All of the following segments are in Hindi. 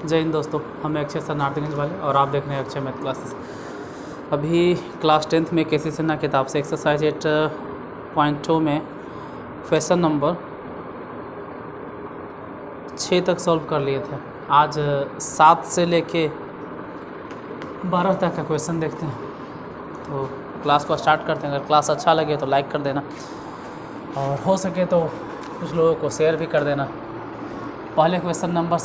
जय हिंद दोस्तों, हम अक्षय सर नारदगंज वाले और आप देख रहे हैं अक्षय मैथ क्लासेस। अभी क्लास 10th में केसी सिन्हा किताब से एक्सरसाइज 8.2 में क्वेश्चन नंबर 6 तक सॉल्व कर लिए थे। आज 7 से लेके 12 तक का क्वेश्चन देखते हैं। तो क्लास को स्टार्ट करते हैं। अगर क्लास अच्छा लगे तो लाइक कर देना और हो सके तो कुछ लोगों को शेयर भी कर देना। पहले क्वेश्चन नंबर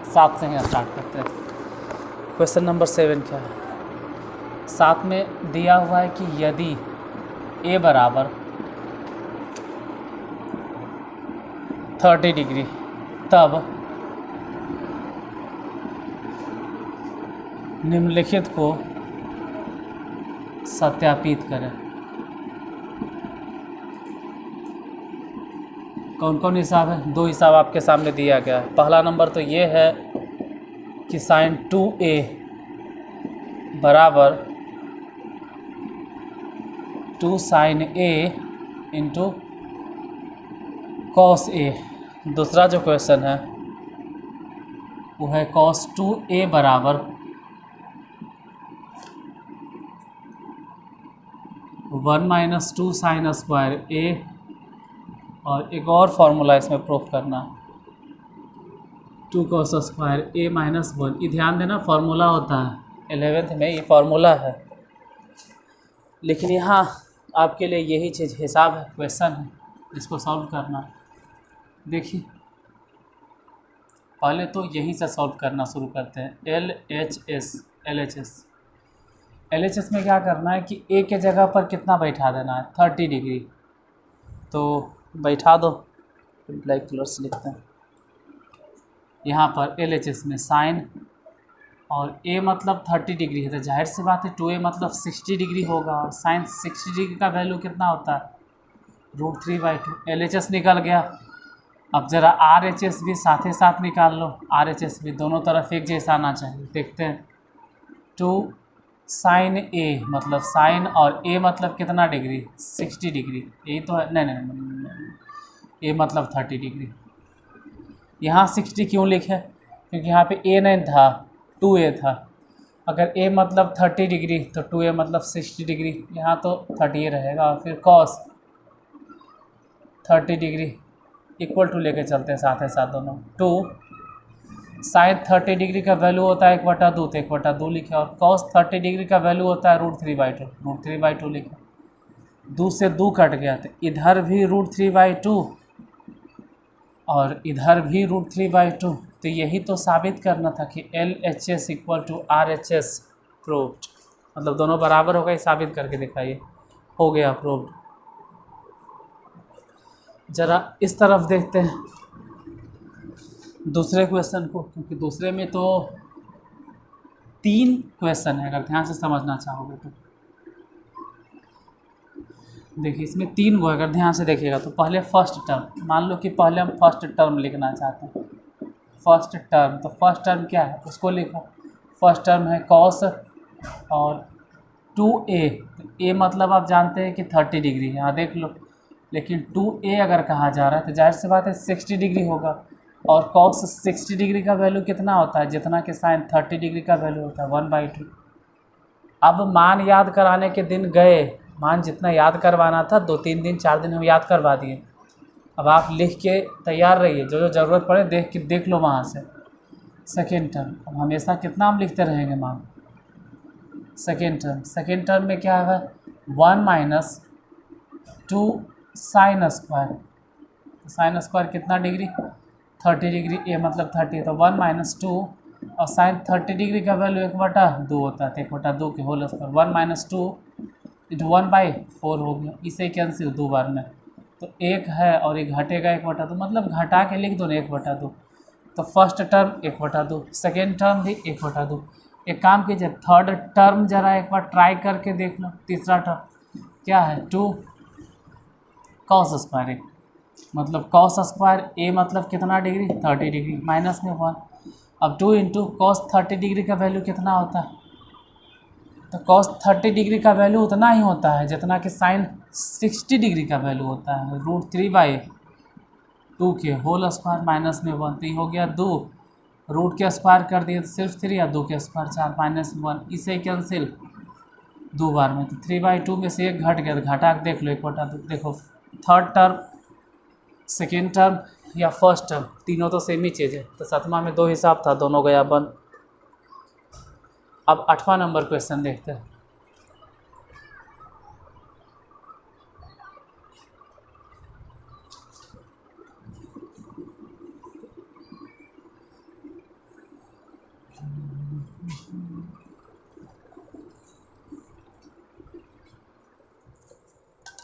7 से ही स्टार्ट करते हैं। क्वेश्चन नंबर 7 क्या है? 7 में दिया हुआ है कि यदि a बराबर 30 डिग्री तब निम्नलिखित को सत्यापित करें। कौन कौन हिसाब है? 2 हिसाब आपके सामने दिया गया है। पहला नंबर तो ये है कि साइन 2a बराबर 2 sine a into cos a। दूसरा जो क्वेश्चन है वो है कॉस 2a बराबर 1 माइनस 2 साइन स्क्वायर a। और एक और फार्मूला इसमें प्रूफ करना, 2 कॉस स्क्वायर a माइनस 1। ये ध्यान देना फार्मूला होता है, 11th में ये फार्मूला है, लेकिन यहाँ आपके लिए यही चीज़ हिसाब है, क्वेश्चन है, इसको सॉल्व करना। देखिए पहले तो यहीं से सॉल्व करना शुरू करते हैं। LHS में क्या करना है कि a के जगह पर कितना बैठा देना है? 30 डिग्री। तो बैठा दो, ब्लैक कलर से लिखते हैं। यहाँ पर LHS में साइन और a मतलब 30 डिग्री है, तो जाहिर सी बात है 2a मतलब 60 डिग्री होगा। और साइन 60 डिग्री का वैल्यू कितना होता है? √3/2। LHS निकल गया। अब ज़रा RHS भी साथ ही साथ निकाल लो। RHS भी दोनों तरफ एक जैसा आना चाहिए। देखते हैं, 2 साइन a मतलब साइन और a मतलब कितना डिग्री? 60 डिग्री। यही तो है। नहीं, a मतलब 30 डिग्री। यहाँ 60 क्यों लिखे? क्योंकि यहाँ पे a नहीं था, 2a था। अगर a मतलब 30 डिग्री तो 2a मतलब 60 डिग्री, यहाँ तो 30 रहेगा। और फिर cos 30 डिग्री इक्वल टू लेके चलते हैं साथ ही साथ दोनों। 2 साइन 30 डिग्री का वैल्यू होता है 1/2, तो 1/2 लिखे। और cos 30 डिग्री का वैल्यू होता है √3/2 लिखे। 2 से 2 कट गया, तो इधर भी √3/2 और इधर भी √3/2। तो यही तो साबित करना था कि LHS equal to RHS proved, मतलब दोनों बराबर हो गए। साबित करके दिखाइए। हो गया प्रूव्ड। ज़रा इस तरफ देखते हैं दूसरे क्वेश्चन को, क्योंकि दूसरे में तो 3 क्वेश्चन है। अगर ध्यान से समझना चाहोगे तो देखिए, इसमें 3 गो। अगर ध्यान से देखिएगा तो पहले फर्स्ट टर्म, मान लो कि पहले हम फर्स्ट टर्म लिखना चाहते हैं। फर्स्ट टर्म, तो फर्स्ट टर्म क्या है उसको लिखो। फर्स्ट टर्म है कॉस और 2a। तो a मतलब आप जानते हैं कि 30 डिग्री है, यहाँ देख लो। लेकिन 2a अगर कहा जा रहा है तो जाहिर सी बात है 60 डिग्री होगा। और cos 60 डिग्री का वैल्यू कितना होता है? जितना कि साइन 30 डिग्री का वैल्यू होता है 1/2। अब मान याद कराने के दिन गए, मान जितना याद करवाना था 2-3 दिन 4 दिन हम याद करवा दिए। अब आप लिख के तैयार रहिए, जो जो ज़रूरत पड़े देख लो वहाँ से। सेकेंड टर्म, अब हमेशा कितना हम लिखते रहेंगे मान? सेकेंड टर्म में क्या है? 1 minus 2 sine square. Sine square कितना डिग्री? 30 डिग्री। a मतलब 30, तो 1 माइनस 2 और साइन 30 डिग्री का वैल्यू 1/2 होता है, तो 1/2 के होल स्क्वायर। 1 माइनस 2 इंटू 1/4 हो गया। इसे कैंसिल 2 बार में, तो 1 है और ये घटेगा 1/2, मतलब घटा के लिख दो ना 1/2। तो फर्स्ट टर्म 1/2, सेकेंड टर्म भी 1/2। एक काम कीजिए, थर्ड टर्म ज़रा एक बार ट्राई करके देख लो। तीसरा टर्म क्या है? 2 कॉस स्क्वायर, मतलब कॉस स्क्वायर a मतलब कितना डिग्री? 30 डिग्री, माइनस में 1। अब 2 इंटू कॉस 30 डिग्री का वैल्यू कितना होता है? तो कॉस 30 डिग्री का वैल्यू उतना ही होता है जितना कि साइन 60 डिग्री का वैल्यू होता है, √3/2 के होल स्क्वायर माइनस में 1। तो ये हो गया 2 रूट के स्क्वायर कर दिए तो सिर्फ 3 या 2 के स्क्वायर 4 -1 इसे कैंसिल 2 बार में, तो 3/2 में से एक घट गया तो घटा के देख लो 1/2। देखो थर्ड टर्म, सेकेंड टर्म या फर्स्ट टर्म तीनों तो सेम ही चीज़ है, तो 7वां में 2 हिसाब था, दोनों गया बंद। अब 8वां नंबर क्वेश्चन देखते हैं।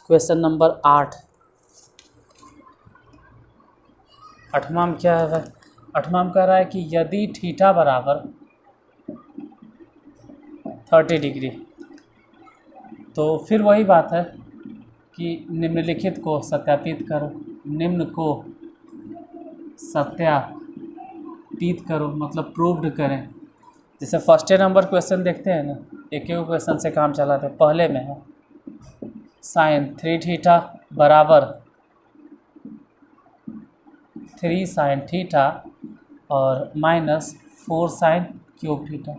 Question number 8। 8वां में क्या है? 8वां में कह रहा है कि यदि थीटा बराबर 30 डिग्री, तो फिर वही बात है कि निम्नलिखित को सत्यापित करो। निम्न को सत्यापित करो मतलब प्रूव्ड करें। जैसे फर्स्ट नंबर क्वेश्चन देखते हैं ना, एक क्वेश्चन से काम चलाते हैं। पहले में है साइन 3 थीटा बराबर 3 साइन थीटा और -4 साइन क्यूब थीटा।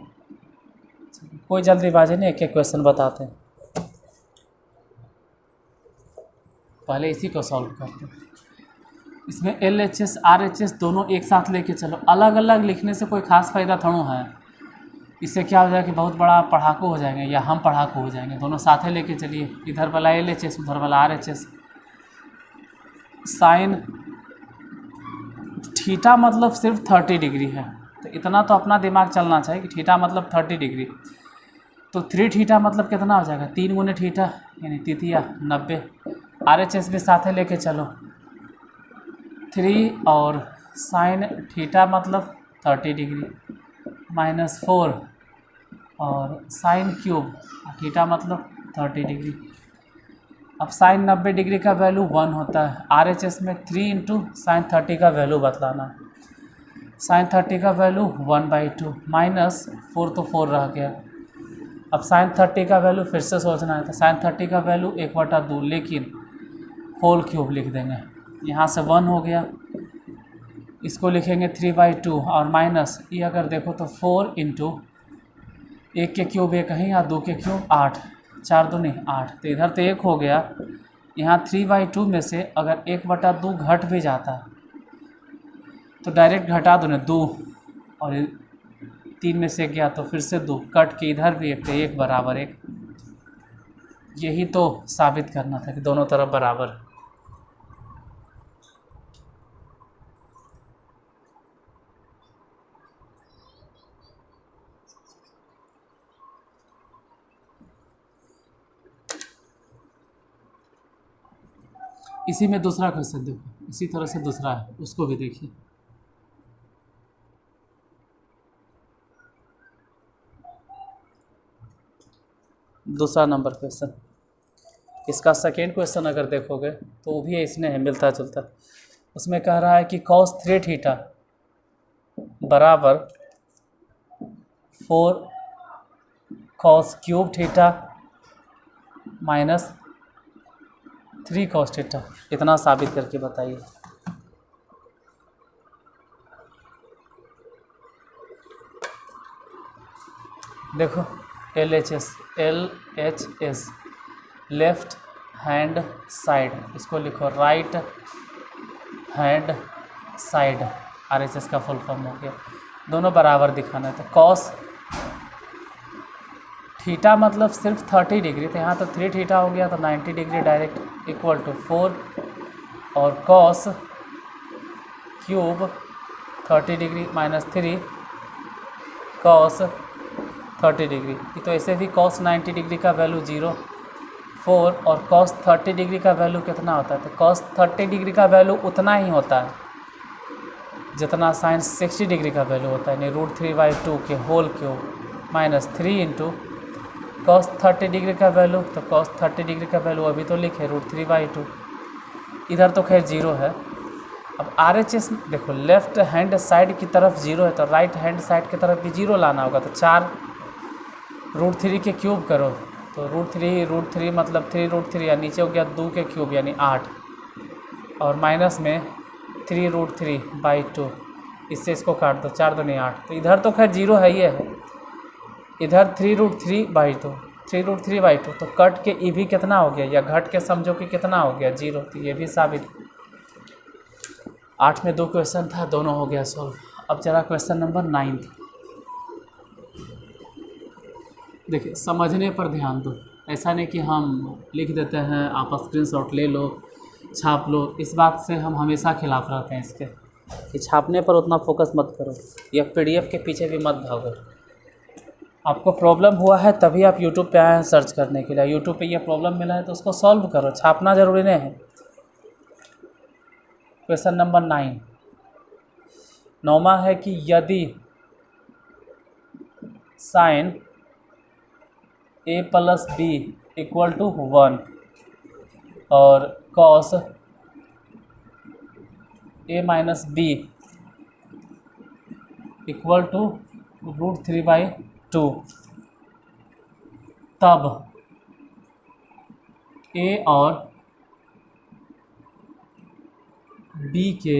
कोई जल्दीबाजी नहीं, एक एक क्वेश्चन बताते हैं। पहले इसी को सॉल्व करते हैं। इसमें LHS RHS दोनों एक साथ लेके चलो, अलग अलग लिखने से कोई खास फ़ायदा थोड़ा है। इससे क्या हो जाएगा कि बहुत बड़ा पढ़ाकू हो जाएंगे या हम पढ़ाकू हो जाएंगे। दोनों साथ ही लेके चलिए, इधर वाला LHS उधर वाला RHS। साइन थीटा मतलब सिर्फ 30 डिग्री है, तो इतना तो अपना दिमाग चलना चाहिए कि थीटा मतलब 30 डिग्री। तो 3 थीटा मतलब कितना हो जाएगा? 3 गुने थीटा यानी तीतिया 90। RHS भी साथ ही लेके चलो, 3 और साइन थीटा मतलब 30 डिग्री -4 और साइन क्यूब थीटा मतलब 30 डिग्री। अब साइन 90 डिग्री का वैल्यू 1 होता है। RHS में 3 इंटू साइन 30 का वैल्यू बतलाना है। साइन 30 का वैल्यू 1/2 -4 तो 4 रह गया। अब साइन 30 का वैल्यू फिर से सोचना है, तो साइन 30 का वैल्यू 1/2 लेकिन होल क्यूब लिख देंगे। यहाँ से 1 हो गया, इसको लिखेंगे 3/2 और माइनस ये अगर देखो तो 4 इंटू 1 के क्यूब 1 ही या 2 के क्यूब 8, 4 दूनी 8, तो इधर तो 1 हो गया। यहाँ 3/2 में से अगर 1/2 घट भी जाता है तो डायरेक्ट घटा दो ना 2, और 3 में से गया तो फिर से 2 कट के इधर भी 1 तो 1 बराबर 1। यही तो साबित करना था कि दोनों तरफ बराबर। इसी में दूसरा क्वेश्चन देखो, इसी तरह से दूसरा है, उसको भी देखिए। दूसरा नंबर क्वेश्चन, इसका सेकेंड क्वेश्चन अगर देखोगे तो वो भी इसने है मिलता जुलता। उसमें कह रहा है कि cos 3 थीटा बराबर 4 cos cube theta -3 cos theta. इतना साबित करके बताइए। देखो LHS लेफ्ट हैंड साइड, इसको लिखो राइट हैंड साइड। RHS का फुल फॉर्म हो गया। दोनों बराबर दिखाना है, तो कॉस थीटा मतलब सिर्फ 30 डिग्री, तो यहाँ तो 3 थीटा हो गया तो 90 डिग्री डायरेक्ट इक्वल टू 4 और cos cube 30 degree -3 cos 30 degree. तो ऐसे भी कॉस 90 डिग्री का वैल्यू 0, 4 और कॉस 30 डिग्री का वैल्यू कितना होता है? तो कॉस 30 डिग्री का वैल्यू उतना ही होता है जितना साइन 60 डिग्री का वैल्यू होता है, यानी √3/2 के whole cube -3 into cos 30 degree का वैल्यू। तो कॉस 30 डिग्री का वैल्यू अभी तो लिखे √3/2, इधर तो खैर 0 है। अब RHS देखो लेफ्ट हैंड साइड की तरफ 0 है तो राइट हैंड साइड की तरफ भी 0 लाना होगा, तो 4 √3 के क्यूब करो तो √3 मतलब 3√3 या नीचे हो गया 2 के क्यूब यानी 8 और माइनस में 3√3/2 इससे इसको काट दो, 4 दूनी 8, तो इधर तो खैर 0 है ही है, इधर 3√3/2, 3√3/2, तो कट के ई भी कितना हो गया, या घट के समझो कि कितना हो गया 0, तो ये भी साबित। 8 में 2 क्वेश्चन था, दोनों हो गया सॉल्व। अब जरा क्वेश्चन नंबर 9। देखिए समझने पर ध्यान दो, ऐसा नहीं कि हम लिख देते हैं आप स्क्रीनशॉट ले लो छाप लो, इस बात से हम हमेशा खिलाफ रहते हैं इसके, कि छापने पर उतना फोकस मत करो या पीडीएफ के पीछे भी मत भागो। आपको प्रॉब्लम हुआ है तभी आप यूट्यूब पे आए हैं सर्च करने के लिए, यूट्यूब पे ये प्रॉब्लम मिला है तो उसको सॉल्व करो, छापना ज़रूरी नहीं है। क्वेश्चन नंबर 9, 9वां है कि यदि साइन a + b = 1 और cos a - b = √3/2, तब a और b के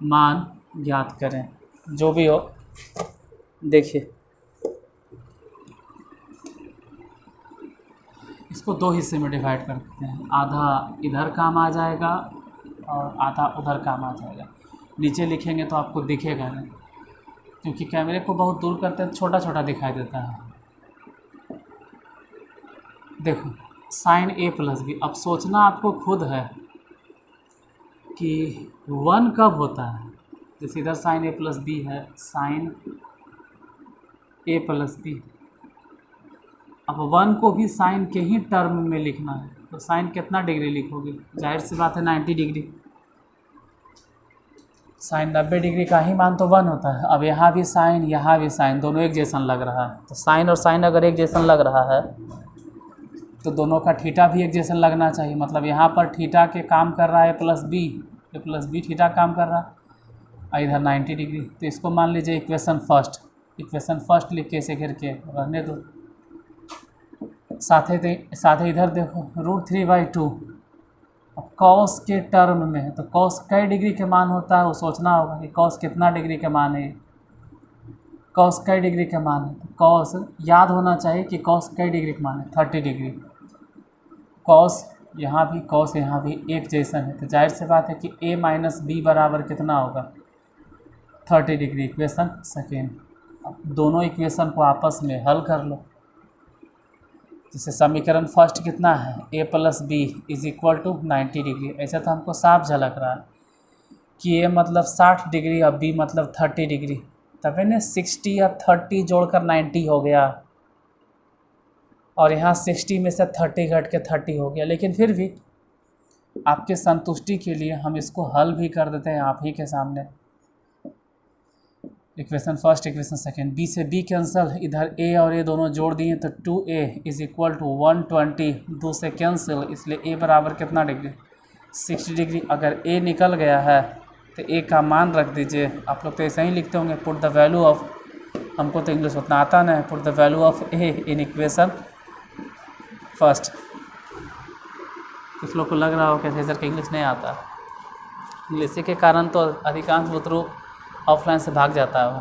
मान ज्ञात करें। जो भी हो, देखिए इसको 2 हिस्से में डिवाइड करते हैं, आधा इधर काम आ जाएगा और आधा उधर काम आ जाएगा। नीचे लिखेंगे तो आपको दिखेगा नहीं, क्योंकि कैमरे को बहुत दूर करते हैं छोटा छोटा दिखाई देता है। देखो साइन a + b, अब सोचना आपको खुद है कि 1 कब होता है। जैसे इधर साइन a + b है, साइन a + b, अब 1 को भी साइन के ही टर्म में लिखना है, तो साइन कितना डिग्री लिखोगे, जाहिर सी बात है 90 डिग्री। साइन 90 डिग्री का ही मान तो 1 होता है। अब यहाँ भी साइन यहाँ भी साइन, दोनों एक जैसन लग रहा है, तो साइन और साइन अगर एक जैसन लग रहा है तो दोनों का थीटा भी एक जैसन लगना चाहिए। मतलब यहाँ पर थीटा के काम कर रहा है a + b थीटा काम कर रहा है, और इधर 90 डिग्री। तो इसको मान लीजिए इक्वेशन फर्स्ट लिख के इसे घेर के रहने दो। साथ ही इधर देखो √3/2, अब कॉस के टर्म में है, तो कॉस कई डिग्री के मान होता है वो सोचना होगा कि कॉस कितना डिग्री के मान है, कॉस कई डिग्री के मान है। तो कॉस याद होना चाहिए कि कॉस कई डिग्री के मान है, 30 डिग्री। कॉस यहाँ भी एक जैसन है, तो जाहिर सी बात है कि a - b बराबर कितना होगा, 30 डिग्री। इक्वेशन सेकेंड, अब दोनों इक्वेशन को आपस में हल कर लो। जैसे समीकरण फर्स्ट कितना है, a + b = 90 डिग्री। ऐसा तो हमको साफ झलक रहा है कि a मतलब 60 डिग्री और b मतलब 30 डिग्री, तभी ने 60 और 30 जोड़कर 90 हो गया, और यहाँ 60 में से 30 घट के 30 हो गया। लेकिन फिर भी आपके संतुष्टि के लिए हम इसको हल भी कर देते हैं आप ही के सामने। Equation first equation second, b से b कैंसिल, इधर a और a दोनों जोड़ दिए तो 2a = 120, 2 से कैंसिल, इसलिए a बराबर कितना डिग्री, 60 डिग्री। अगर a निकल गया है तो a का मान रख दीजिए। आप लोग तो ऐसे ही लिखते होंगे, पुट द वैल्यू ऑफ, हमको तो इंग्लिश उतना आता नहीं, put the value of a in equation first. कुछ लोग को लग रहा हो कि सर के इंग्लिश नहीं आता, इंग्लिश के कारण तो अधिकांश बतरू ऑफलाइन से भाग जाता है वो।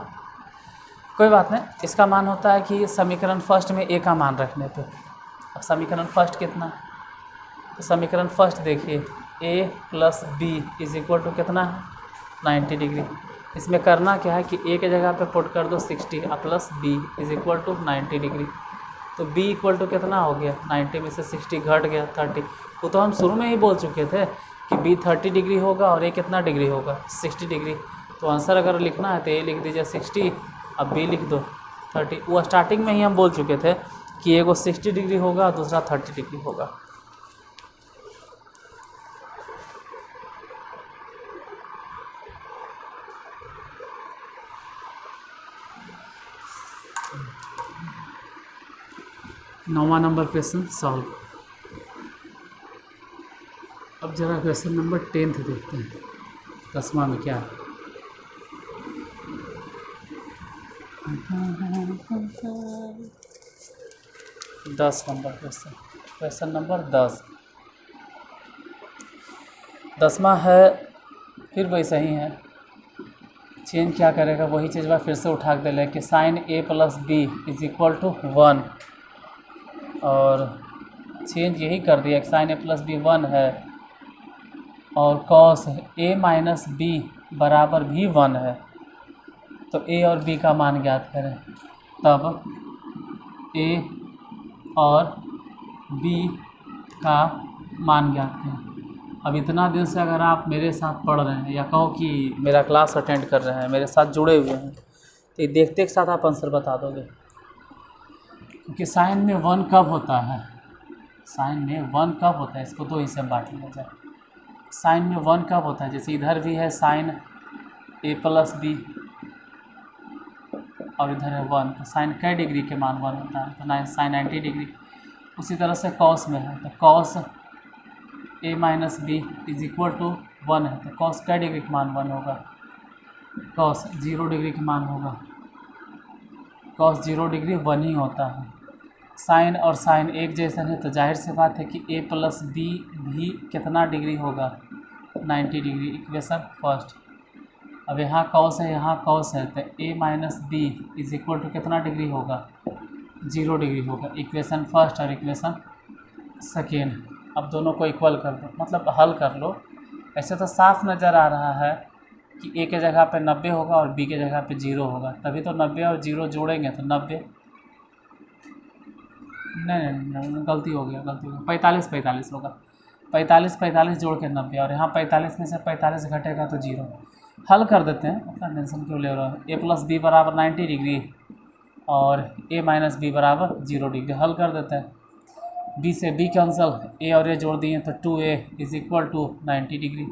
कोई बात नहीं, इसका मान होता है कि समीकरण फर्स्ट में a का मान रखने पे। अब समीकरण फर्स्ट कितना, तो समीकरण फर्स्ट देखिए a + b = कितना है, 90 डिग्री। इसमें करना क्या है कि a के जगह पे पुट कर दो 60 और प्लस b = 90 डिग्री। तो b = कितना हो गया, 90 में से 60 घट गया 30। वो तो हम शुरू में ही बोल चुके थे कि b 30 डिग्री होगा और a कितना डिग्री होगा, 60 डिग्री। तो आंसर अगर लिखना है तो a लिख दीजिए 60, अब b लिख दो 30। वो स्टार्टिंग में ही हम बोल चुके थे कि एगो 60 डिग्री होगा और दूसरा 30 डिग्री होगा। नौवां नंबर क्वेश्चन सॉल्व। अब जरा क्वेश्चन नंबर 10 देखते हैं, 10वां में क्या है। दस नंबर क्वेश्चन नंबर 10, 10वां है, फिर वैसा ही है। चेंज क्या करेगा, वही चीज़ वह फिर से उठा के ले कि sine A plus B is equal to 1, और चेंज यही कर दिया कि साइन ए प्लस बी 1 है और कॉस ए माइनस बी बराबर भी 1 है। तो ए और बी का मान ज्ञात करें, तब ए और बी का मान ज्ञात करें। अब इतना दिन से अगर आप मेरे साथ पढ़ रहे हैं या कहो कि मेरा क्लास अटेंड कर रहे हैं, मेरे साथ जुड़े हुए हैं, तो ये देखते एक साथ आप आंसर बता दोगे। क्योंकि साइन में 1 कब होता है, साइन में 1 कब होता है, इसको दो हिस्से में बांट लिया जाए। साइन में 1 कब होता है, जैसे इधर भी है साइन ए प्लस बी और इधर है 1, तो साइन कै डिग्री के मान 1 होता है, तो साइन 90 डिग्री। उसी तरह से कॉस में है, तो cos A minus B is equal to 1 है, तो कॉस कै डिग्री का मान 1 होगा, कॉस 0 डिग्री का मान होगा, कॉस 0 डिग्री 1 ही होता है। साइन और साइन एक जैसा है, तो जाहिर सी बात है कि ए प्लस बी भी कितना डिग्री होगा, 90 डिग्री। Equation first. अब यहाँ कॉस है, यहाँ कॉस है, तो A minus B is equal to कितना डिग्री होगा, 0 डिग्री होगा। इक्वेशन फर्स्ट और इक्वेशन सेकेंड। अब दोनों को इक्वल कर दो, मतलब हल कर लो। ऐसे तो साफ नज़र आ रहा है कि ए के जगह पे 90 होगा और बी के जगह पे 0 होगा, तभी तो 90 और 0 जोड़ेंगे तो 90, नहीं गलती हो गया 45 होगा, 45 जोड़ के 90, और यहाँ 45 में से 45 घटेगा तो 0। हल कर देते हैं, अपना टेंशन क्यों ले रहा है। ए प्लस बी बराबर 90 डिग्री और ए माइनस बी बराबर 0 डिग्री। हल कर देते हैं, बी से बी कैंसिल, ए और ए जोड़ दिए तो 2a is equal to 90 degree.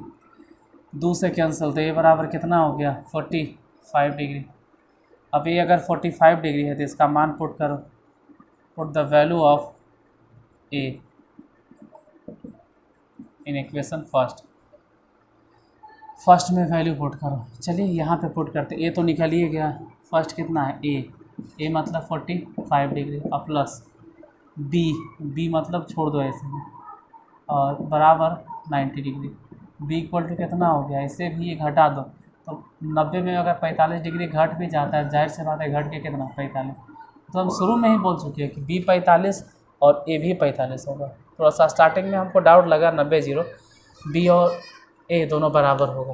2 से कैंसिल, तो ए बराबर कितना हो गया, 45 डिग्री। अब ये अगर 45 डिग्री है तो इसका मान पुट करो, put the value of A in equation first में वैल्यू पुट करो। चलिए यहाँ पे पुट करते, ए तो निकल ही गया, फर्स्ट कितना है ए मतलब 45 डिग्री और प्लस बी मतलब छोड़ दो ऐसे में, और बराबर 90 डिग्री। बी इक्वल टू कितना हो गया, इसे भी घटा दो, तो 90 में अगर 45 डिग्री घट भी जाता है, जाहिर से बात है घट के कितना 45, तो हम शुरू में ही बोल चुके हैं कि बी 45 और ए भी 45 होगा। थोड़ा सा स्टार्टिंग में हमको डाउट लगा 90-0, बी और ए दोनों बराबर होगा।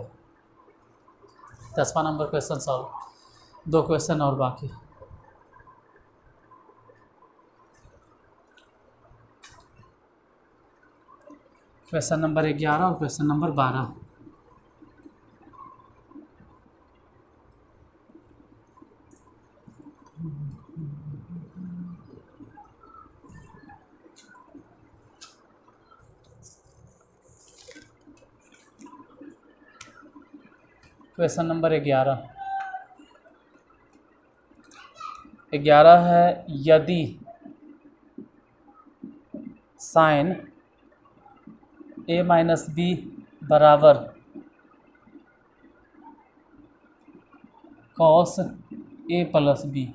10वां नंबर क्वेश्चन सॉल्व। 2 क्वेश्चन और बाकी। क्वेश्चन नंबर 11 और क्वेश्चन नंबर 12। क्वेश्चन नंबर 11 है, यदि साइन ए माइनस बी बराबर कॉस ए प्लस बी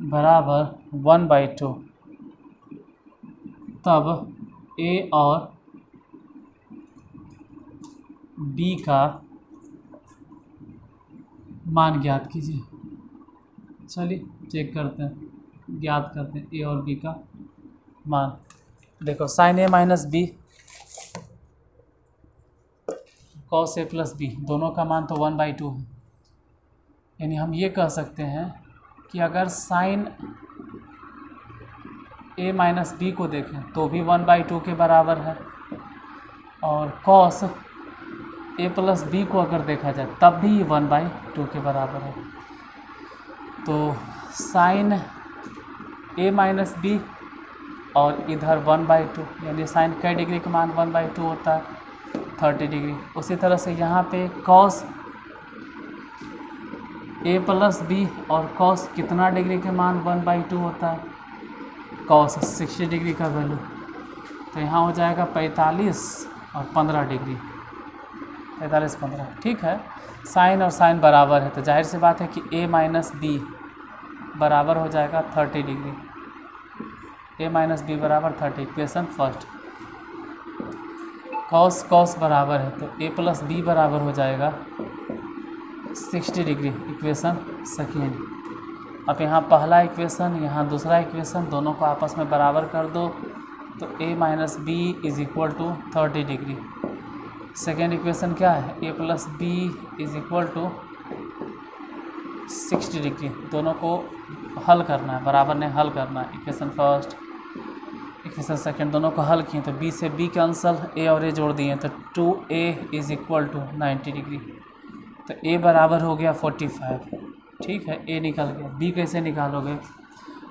बराबर 1/2, तब ए और बी का मान ज्ञात कीजिए। चलिए चेक करते हैं, ज्ञात करते हैं ए और बी का मान। देखो sign A minus B cos A plus B दोनों का मान तो 1/2 है, यानी हम ये कह सकते हैं कि अगर साइन ए माइनस बी को देखें तो भी 1/2 के बराबर है, और कॉस ए प्लस बी को अगर देखा जाए तब भी 1/2 के बराबर है। तो साइन ए माइनस बी और इधर 1/2, यानी साइन कै डिग्री का मान 1/2 होता है, 30 डिग्री। उसी तरह से यहाँ पे कॉस ए प्लस बी और कॉस कितना डिग्री के मान 1/2 होता है, कॉस 60 डिग्री का वैल्यू, तो यहाँ हो जाएगा 45 और 15 डिग्री, 45-15। ठीक है, साइन और साइन बराबर है, तो जाहिर सी बात है कि ए माइनस बी बराबर हो जाएगा 30 डिग्री, ए माइनस बी बराबर 30। Equation first. कॉस कॉस बराबर है तो ए प्लस बी बराबर हो जाएगा 60 डिग्री। Equation second. अब यहाँ पहला इक्वेशन, यहाँ दूसरा इक्वेशन, दोनों को आपस में बराबर कर दो तो a minus B is equal to 30 degree. Second equation क्या है, a plus B is equal to 60 degree. दोनों को हल करना है, बराबर ने हल करना है। इक्वेशन फर्स्ट इक्वेशन सेकेंड दोनों को हल किए तो b से b कैंसल, a और a जोड़ दिए तो 2a is equal to 90 degree. तो a बराबर हो गया 45। ठीक है, a निकल गया। b कैसे निकालोगे,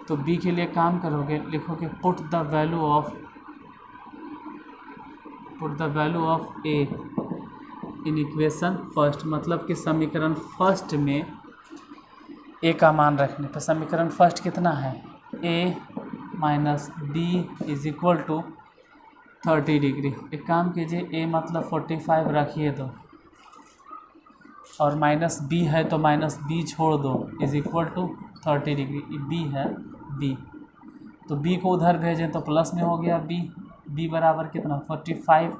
तो b के लिए काम करोगे, लिखोगे put the value of a in equation first, मतलब कि समीकरण फर्स्ट में a का मान रखने पर। समीकरण फर्स्ट कितना है, a minus B is equal to 30 degree. एक काम कीजिए, a मतलब 45 रखिए दो और माइनस बी है तो माइनस बी छोड़ दो is equal to 30 degree. B है b, तो b को उधर भेजें तो प्लस में हो गया b बराबर कितना 45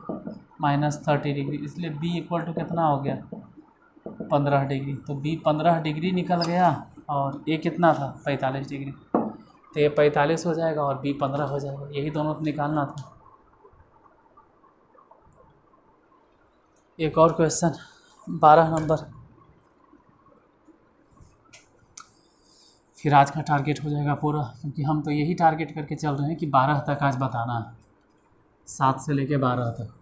माइनस 30 डिग्री, इसलिए b इक्वल टू कितना हो गया 15 डिग्री। तो b 15 डिग्री निकल गया और a कितना था 45 डिग्री, तो ये 45 हो जाएगा और b 15 हो जाएगा। यही दोनों को निकालना था। एक और क्वेश्चन 12 नंबर, फिर आज का टारगेट हो जाएगा पूरा, क्योंकि हम तो यही टारगेट करके चल रहे हैं कि 12 तक आज बताना है, 7 से लेके 12 तक।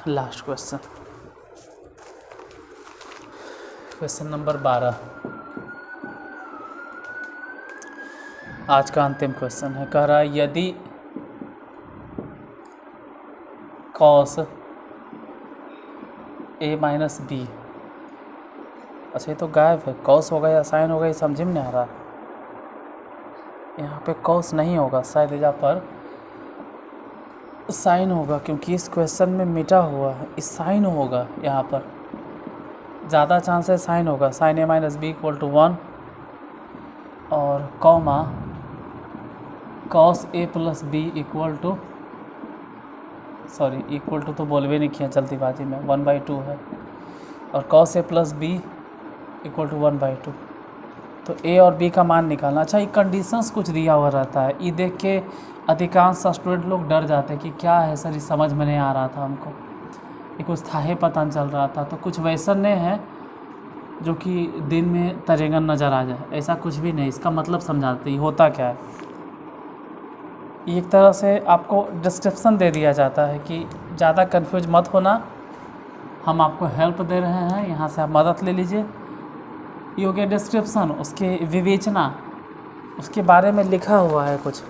लास्ट क्वेश्चन, क्वेश्चन नंबर 12, आज का अंतिम क्वेश्चन है। कह रहा है यदि कॉस a माइनस बी, अच्छा ये तो गायब है, कॉस होगा या साइन होगा ये समझ में नहीं आ रहा। यहाँ पे कॉस नहीं होगा, शायद यहाँ पर साइन होगा, क्योंकि इस क्वेश्चन में मिटा हुआ है इस साइन होगा। यहाँ पर ज़्यादा चांस है साइन होगा, sine a minus B equal to 1 और comma cos a plus B equal to, sorry equal to तो बोलवे नहीं किया जल्दीबाजी में, 1/2 है और cos a plus B equal to 1/2। तो a और b का मान निकालना। अच्छा ये कंडीशंस कुछ दिया हुआ रहता है, ये देख के अधिकांश स्टूडेंट लोग डर जाते हैं कि क्या है सर, ये समझ में नहीं आ रहा था हमको, ये कुछ था ही पता नहीं चल रहा था। तो कुछ वैसन नहीं है जो कि दिन में तरेगन नज़र आ जाए, ऐसा कुछ भी नहीं। इसका मतलब समझाते ही होता क्या है, एक तरह से आपको डिस्क्रिप्शन दे दिया जाता है कि ज़्यादा कंफ्यूज मत होना, हम आपको हेल्प दे रहे हैं, यहाँ से आप मदद ले लीजिए। ये हो गया डिस्क्रिप्शन, उसके विवेचना, उसके बारे में लिखा हुआ है कुछ।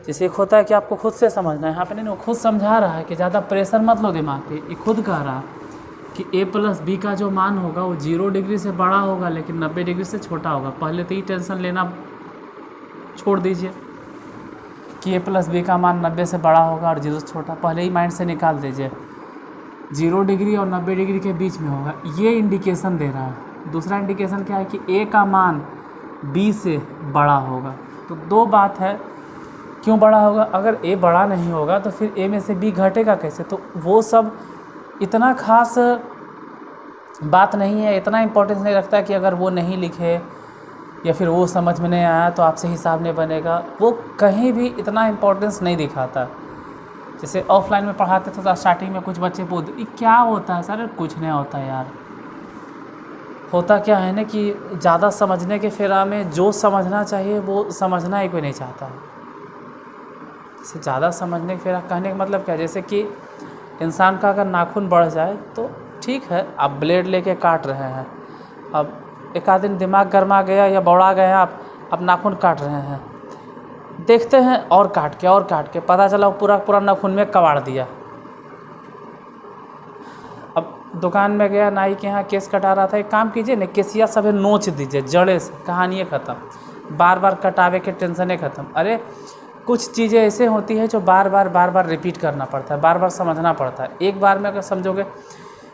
जैसे एक होता है कि आपको खुद से समझना है, यहाँ पे नहीं, वो खुद समझा रहा है कि ज़्यादा प्रेशर मत लो दिमाग पे। ये खुद कह रहा है कि a प्लस बी का जो मान होगा वो 0 डिग्री से बड़ा होगा लेकिन 90 डिग्री से छोटा होगा। पहले तो ये टेंशन लेना छोड़ दीजिए कि a प्लस बी का मान 90 से बड़ा होगा और 0 से छोटा, पहले ही माइंड से निकाल दीजिए। 0 डिग्री और 90 डिग्री के बीच में होगा, ये इंडिकेशन दे रहा है। दूसरा इंडिकेशन क्या है कि a का मान b से बड़ा होगा। तो दो बात है, क्यों बड़ा होगा, अगर a बड़ा नहीं होगा तो फिर a में से b घटेगा कैसे। तो वो सब इतना खास बात नहीं है, इतना इम्पोर्टेंस नहीं रखता कि अगर वो नहीं लिखे या फिर वो समझ में नहीं आया तो आपसे हिसाब नहीं बनेगा, वो कहीं भी इतना इम्पोर्टेंस नहीं दिखाता। जैसे ऑफलाइन में पढ़ाते थे तो स्टार्टिंग में कुछ बच्चे पूछते क्या होता है सर, कुछ नहीं होता यार। होता क्या है ना कि ज़्यादा समझने के फेरा में जो समझना चाहिए वो समझना ही कोई नहीं चाहता है। जैसे ज़्यादा समझने के फेरा कहने का मतलब क्या, जैसे कि इंसान का अगर नाखून बढ़ जाए तो ठीक है, आप ब्लेड लेके काट रहे हैं, अब एक आध दिन दिमाग गर्मा गया या बौड़ा गया, आप नाखून काट रहे हैं, देखते हैं और काट के पता चला पूरा नाखून में कबाड़ दिया। अब दुकान में गया, नाई के यहाँ केस कटा रहा था, एक काम कीजिए ना, केसिया सब नोच दीजिए जड़े से, कहानी ख़त्म। बार बार कटावे के टेंशन ख़त्म। अरे कुछ चीज़ें ऐसे होती हैं जो बार बार रिपीट करना पड़ता है, बार बार समझना पड़ता है। एक बार में अगर समझोगे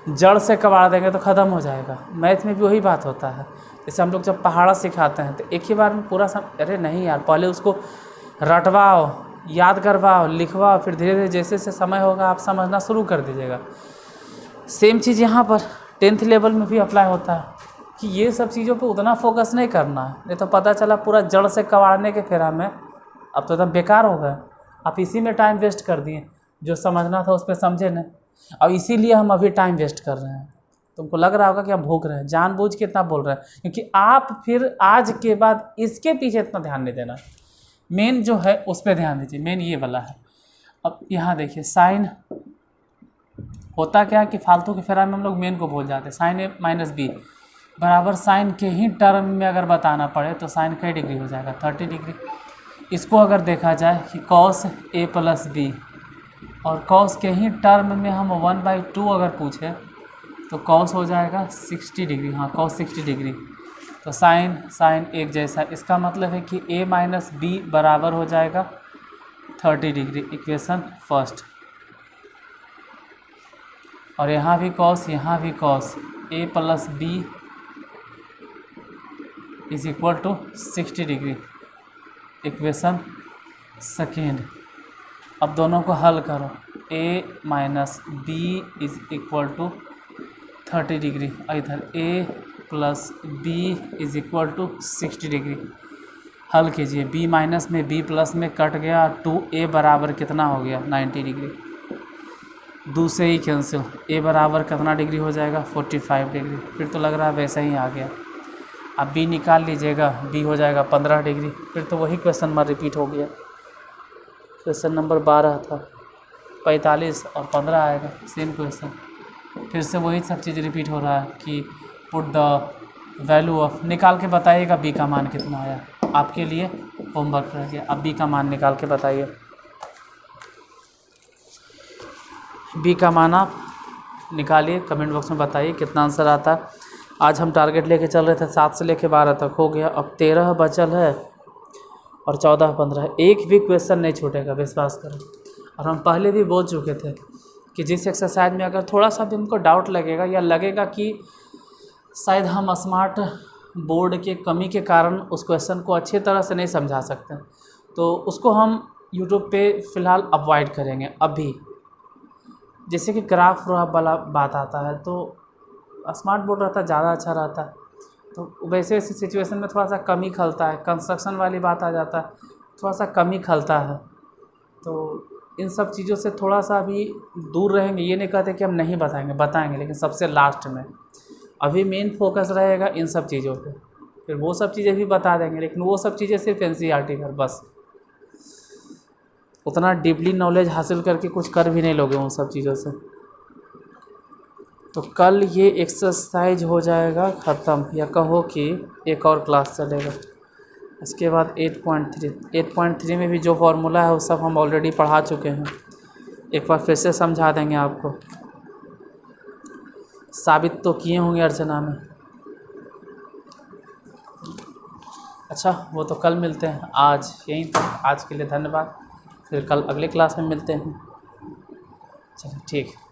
जड़ से कबाड़ देंगे तो ख़त्म हो जाएगा। मैथ में भी वही बात होता है। जैसे हम लोग जब पहाड़ा सिखाते हैं तो एक ही बार में पूरा अरे नहीं यार, पहले उसको रटवाओ, याद करवाओ, लिखवाओ, फिर धीरे धीरे जैसे जैसे समय होगा आप समझना शुरू कर दीजिएगा। सेम चीज़ यहाँ पर 10th लेवल में भी अप्लाई होता है कि ये सब चीज़ों पे उतना फोकस नहीं करना है, नहीं तो पता चला पूरा जड़ से कबाड़ने के फेरा में अब तो एकदम बेकार हो गया। आप इसी में टाइम वेस्ट कर दिए, जो समझना था उस पर समझे नहीं, और इसीलिए हम अभी टाइम वेस्ट कर रहे हैं। तुमको लग रहा होगा कि हम भूख रहे हैं, जानबूझ के इतना बोल रहे हैं, क्योंकि आप फिर आज के बाद इसके पीछे इतना ध्यान नहीं देना। मेन जो है उस पर ध्यान दीजिए, मेन ये वाला है। अब यहाँ देखिए साइन होता क्या है कि फालतू के फेरा में हम लोग मेन को भूल जाते हैं। साइन ए माइनस बी बराबर साइन के ही टर्म में अगर बताना पड़े तो साइन कई डिग्री हो जाएगा, 30 डिग्री। इसको अगर देखा जाए कि कॉस ए प्लस बी, और कॉस के ही टर्म में हम 1/2 अगर पूछे तो कॉस हो जाएगा 60 डिग्री। हाँ, कॉस 60 डिग्री। तो साइन एक जैसा, इसका मतलब है कि a माइनस बी बराबर हो जाएगा 30 डिग्री, इक्वेशन फर्स्ट। और यहाँ भी कॉस, यहाँ भी cos, a plus B is equal to 60 degree, equation second. अब दोनों को हल करो, a minus B is equal to 30 degree, इधर a plus B is equal to 60 degree. हल कीजिए, b माइनस में b प्लस में कट गया, 2a बराबर कितना हो गया 90 डिग्री। 2 से ही कैंसिल, a बराबर कितना डिग्री हो जाएगा 45 डिग्री। फिर तो लग रहा है वैसा ही आ गया। अब b निकाल लीजिएगा, b हो जाएगा 15 डिग्री। फिर तो वही क्वेश्चन नंबर रिपीट हो गया। क्वेश्चन नंबर 12 था, 45 और 15 आएगा, सेम क्वेश्चन। फिर से वही सब चीज़ रिपीट हो रहा है कि पुट द वैल्यू ऑफ, निकाल के बताइएगा b का मान कितना आया। आपके लिए होमवर्क रह गया, अब b का मान निकाल के बताइए। b का मान आप निकालिए, कमेंट बॉक्स में बताइए कितना आंसर आता है। आज हम टारगेट लेके चल रहे थे 7 से लेके 12 तक, हो गया। अब 13 बचल है और 14 15, एक भी क्वेश्चन नहीं छूटेगा, विश्वास करें। और हम पहले भी बोल चुके थे कि जिस एक्सरसाइज में अगर थोड़ा सा भी हमको डाउट लगेगा या लगेगा कि शायद हम स्मार्ट बोर्ड के कमी के कारण उस क्वेश्चन को अच्छी तरह से नहीं समझा सकते, तो उसको हम यूट्यूब पे फ़िलहाल अवॉइड करेंगे अभी। जैसे कि ग्राफ वाला बात आता है तो स्मार्ट बोर्ड रहता है ज़्यादा अच्छा रहता है, तो वैसे वैसे सिचुएशन में थोड़ा सा कमी खलता है। कंस्ट्रक्शन वाली बात आ जाता है, थोड़ा सा कमी खलता है। तो इन सब चीज़ों से थोड़ा सा अभी दूर रहेंगे। ये नहीं कहते कि हम नहीं बताएंगे, लेकिन सबसे लास्ट में। अभी मेन फोकस रहेगा इन सब चीज़ों पे, फिर वो सब चीज़ें भी बता देंगे, लेकिन वो सब चीज़ें सिर्फ NCERT पर बस। उतना डीपली नॉलेज हासिल करके कुछ कर भी नहीं लोगे उन सब चीज़ों से। तो कल ये एक्सरसाइज हो जाएगा ख़त्म, या कहो कि एक और क्लास चलेगा। इसके बाद 8.3 में भी जो फॉर्मूला है वो सब हम ऑलरेडी पढ़ा चुके हैं, एक बार फिर से समझा देंगे आपको। साबित तो किए होंगे अर्चना में। अच्छा, वो तो कल मिलते हैं, आज यहीं तक। आज के लिए धन्यवाद, फिर कल अगले क्लास में मिलते हैं। चलिए ठीक है।